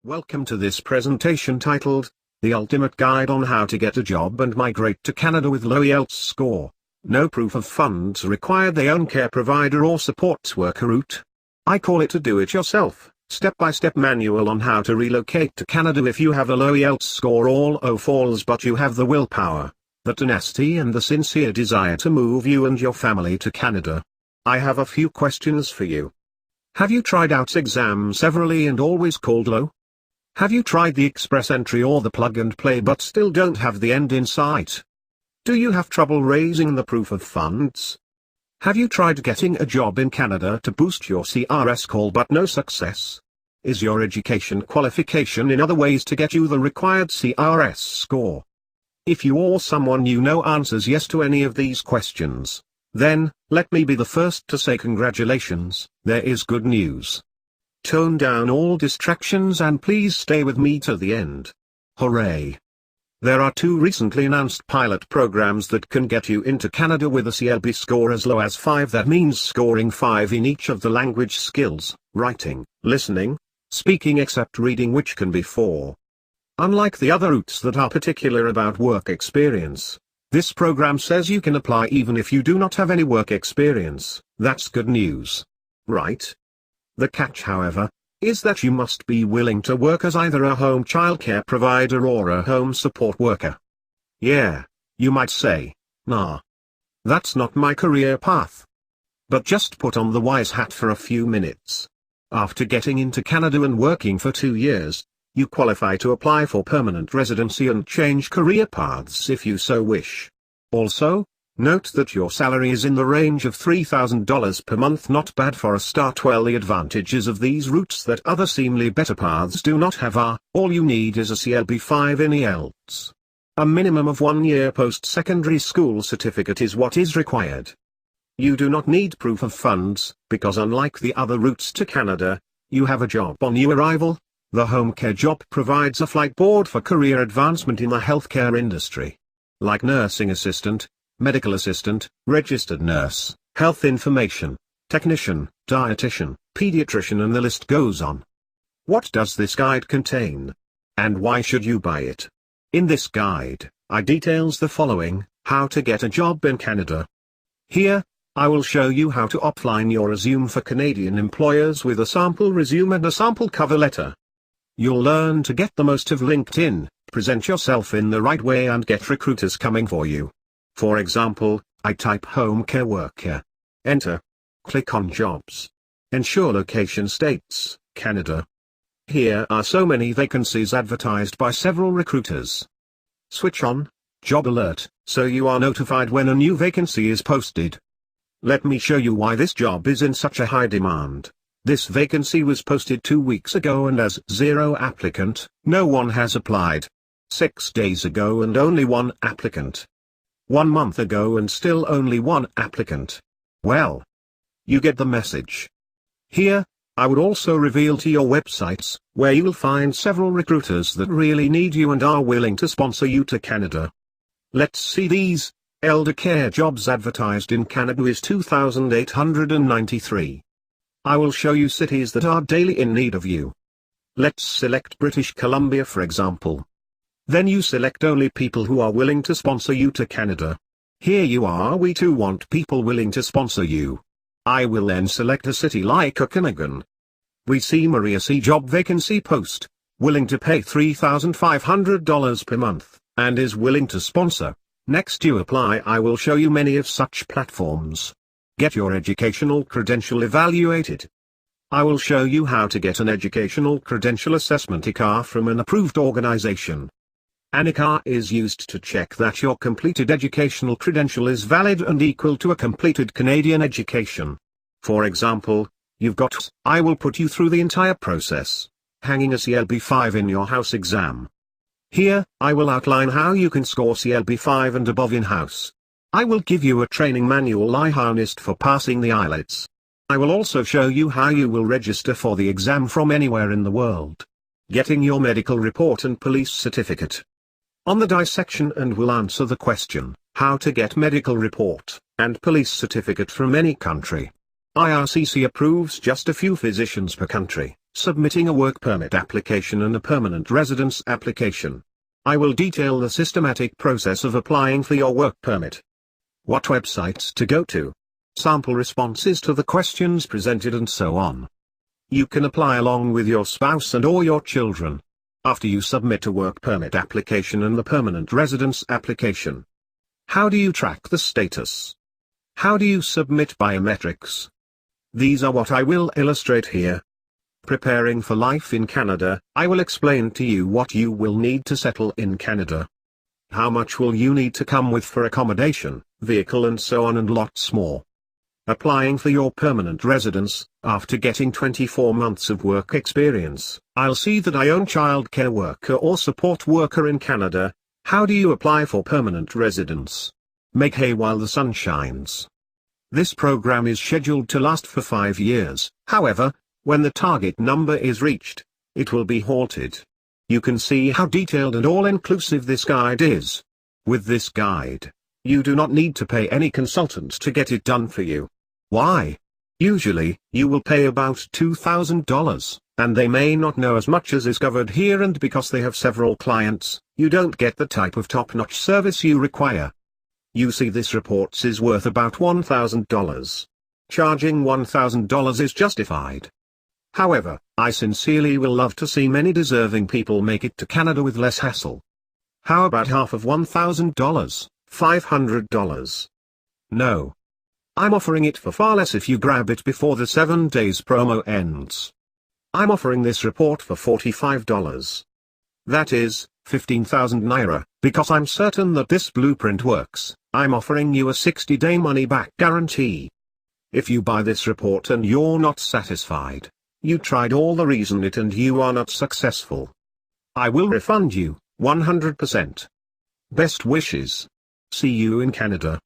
Welcome to this presentation titled, The Ultimate Guide on How to Get a Job and Migrate to Canada with Low IELTS Score. No proof of funds required. The own care provider or supports worker route. I call it a do-it-yourself, step-by-step manual on how to relocate to Canada if you have a low IELTS score. All falls, but you have the willpower, the tenacity and the sincere desire to move you and your family to Canada. I have a few questions for you. Have you tried out exam severally and always called low? Have you tried the express entry or the plug and play but still don't have the end in sight? Do you have trouble raising the proof of funds? Have you tried getting a job in Canada to boost your CRS call but no success? Is your education qualification in other ways to get you the required CRS score? If you or someone you know answers yes to any of these questions, then, let me be the first to say congratulations, there is good news. Tone down all distractions and please stay with me to the end. Hooray! There are two recently announced pilot programs that can get you into Canada with a CLB score as low as 5. That means scoring 5 in each of the language skills, writing, listening, speaking except reading, which can be 4. Unlike the other routes that are particular about work experience, this program says you can apply even if you do not have any work experience. That's good news. Right? The catch, however, is that you must be willing to work as either a home childcare provider or a home support worker. Yeah, you might say, nah, that's not my career path. But just put on the wise hat for a few minutes. After getting into Canada and working for 2 years, you qualify to apply for permanent residency and change career paths if you so wish. Also, note that your salary is in the range of $3,000 per month. Not bad for a start. Well, the advantages of these routes that other seemingly better paths do not have are, all you need is a CLB 5 in IELTS. A minimum of 1 year post-secondary school certificate is what is required. You do not need proof of funds, because unlike the other routes to Canada, you have a job on your arrival. The home care job provides a flight board for career advancement in the healthcare industry. Like nursing assistant, medical assistant, registered nurse, health information, technician, dietitian, pediatrician, and the list goes on. What does this guide contain? And why should you buy it? In this guide, I details the following: how to get a job in Canada. Here, I will show you how to offline your resume for Canadian employers with a sample resume and a sample cover letter. You'll learn to get the most of LinkedIn, present yourself in the right way and get recruiters coming for you. For example, I type home care worker. Enter. Click on jobs. Ensure location states, Canada. Here are so many vacancies advertised by several recruiters. Switch on job alert, so you are notified when a new vacancy is posted. Let me show you why this job is in such a high demand. This vacancy was posted 2 weeks ago and as 0 applicant, no one has applied. 6 days ago and only 1 applicant. 1 month ago and still only 1 applicant. Well, you get the message. Here, I would also reveal to your websites, where you will find several recruiters that really need you and are willing to sponsor you to Canada. Let's see these. Elder care jobs advertised in Canada is 2,893. I will show you cities that are daily in need of you. Let's select British Columbia for example. Then you select only people who are willing to sponsor you to Canada. Here you are. We too want people willing to sponsor you. I will then select a city like Okanagan. We see Maria C. job vacancy post, willing to pay $3,500 per month, and is willing to sponsor. Next you apply. I will show you many of such platforms. Get your educational credential evaluated. I will show you how to get an educational credential assessment ICAR from an approved organization. An ICAR is used to check that your completed educational credential is valid and equal to a completed Canadian education. For example, you've got, I will put you through the entire process, hanging a CLB 5 in your house exam. Here, I will outline how you can score CLB 5 and above in-house. I will give you a training manual I harnessed for passing the IELTS. I will also show you how you will register for the exam from anywhere in the world. Getting your medical report and police certificate. On the dissection and will answer the question, how to get medical report and police certificate from any country. IRCC approves just a few physicians per country, Submitting a work permit application and a permanent residence application. I will detail the systematic process of applying for your work permit. What websites to go to. Sample responses to the questions presented and so on. You can apply along with your spouse and/or your children. After you submit a work permit application and the permanent residence application. How do you track the status? How do you submit biometrics? These are what I will illustrate here. Preparing for life in Canada, I will explain to you what you will need to settle in Canada. How much will you need to come with for accommodation, vehicle and so on and lots more. Applying for your permanent residence. After getting 24 months of work experience, I'll see that I own childcare worker or support worker in Canada. How do you apply for permanent residence? Make hay while the sun shines. This program is scheduled to last for 5 years, however, when the target number is reached, it will be halted. You can see how detailed and all-inclusive this guide is. With this guide, you do not need to pay any consultant to get it done for you. Why? Usually, you will pay about $2,000, and they may not know as much as is covered here, and because they have several clients, you don't get the type of top-notch service you require. You see, this report is worth about $1,000. Charging $1,000 is justified. However, I sincerely will love to see many deserving people make it to Canada with less hassle. How about half of $1,000, $500? No. I'm offering it for far less if you grab it before the 7 days promo ends. I'm offering this report for $45. That is, 15,000 naira, because I'm certain that this blueprint works. I'm offering you a 60-day money-back guarantee. If you buy this report and you're not satisfied, you tried all the reason it and you are not successful, I will refund you, 100%. Best wishes. See you in Canada.